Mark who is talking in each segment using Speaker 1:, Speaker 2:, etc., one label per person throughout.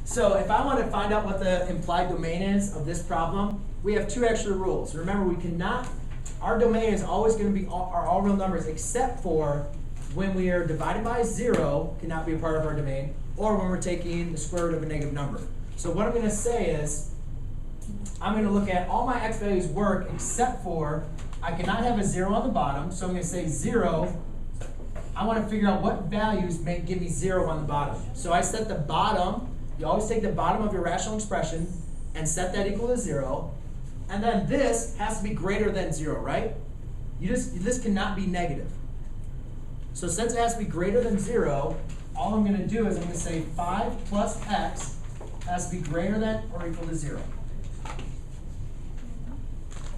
Speaker 1: So if I want to find out what the implied domain is of this problem, we have two extra rules. Remember, we cannot, our domain is always going to be all real numbers except for when we are divided by 0, cannot be a part of our domain, or when we're taking the square root of a negative number. So what I'm going to say is, I'm going to look at all my x values work except for, I cannot have a 0 on the bottom, so I'm going to say 0. I want to figure out what values give me 0 on the bottom. So I set the bottom, you always take the bottom of your rational expression and set that equal to 0. And then this has to be greater than 0, right? This cannot be negative. So since it has to be greater than 0, all I'm going to do is I'm going to say 5 plus x has to be greater than or equal to 0.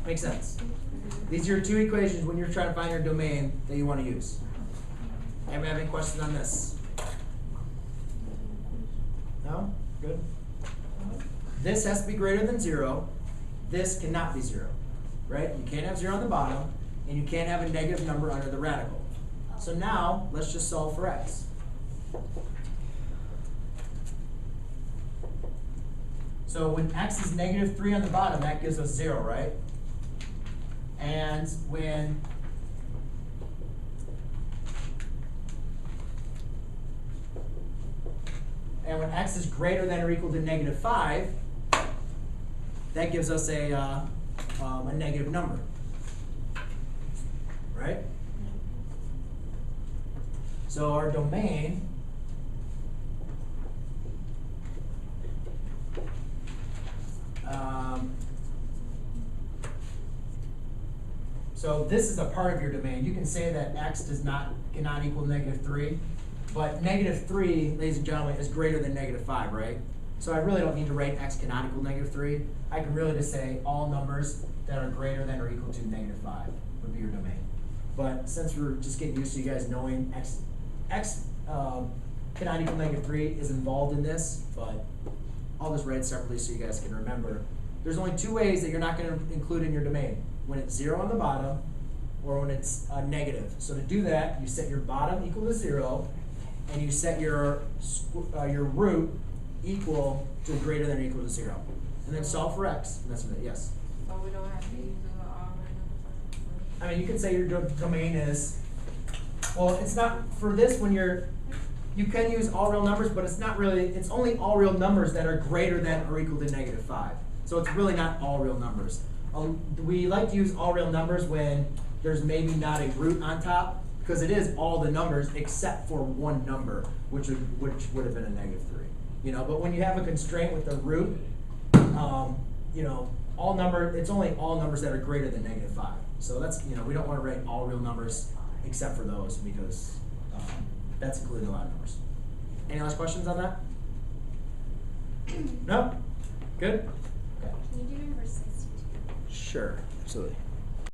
Speaker 1: Makes sense? These are your two equations when you're trying to find your domain that you want to use. Anybody have any questions on this? No? Good? This has to be greater than 0. This cannot be 0. Right? You can't have 0 on the bottom, and you can't have a negative number under the radical. So now, let's just solve for x. So when x is negative 3 on the bottom, that gives us 0, right? And when x is greater than or equal to negative 5, that gives us a negative number, right? So our domain so this is a part of your domain. You can say that x cannot equal negative 3, but negative 3, ladies and gentlemen, is greater than negative 5, right? So I really don't need to write x cannot equal negative 3. I can really just say all numbers that are greater than or equal to negative 5 would be your domain. But since we're just getting used to you guys knowing x cannot equal negative 3 is involved in this, but I'll just write it separately so you guys can remember. There's only two ways that you're not going to include in your domain. When it's 0 on the bottom, or when it's negative. So to do that, you set your bottom equal to 0, and you set your root equal to greater than or equal to 0. And then solve for x. And that's what it, yes?
Speaker 2: So we don't have to use the number.
Speaker 1: I mean, you can say your domain is, well, it's not, for this when you can use all real numbers, but it's not really, it's only all real numbers that are greater than or equal to negative 5. So it's really not all real numbers. We like to use all real numbers when there's maybe not a root on top, because it is all the numbers except for one number, which would have been a negative 3. You know, but when you have a constraint with the root, you know, it's only all numbers that are greater than negative 5. So that's, you know, we don't want to write all real numbers except for those, because that's including a lot of numbers. Any last questions on that? No? Good? Okay.
Speaker 3: Can you do number 62?
Speaker 1: Sure, absolutely.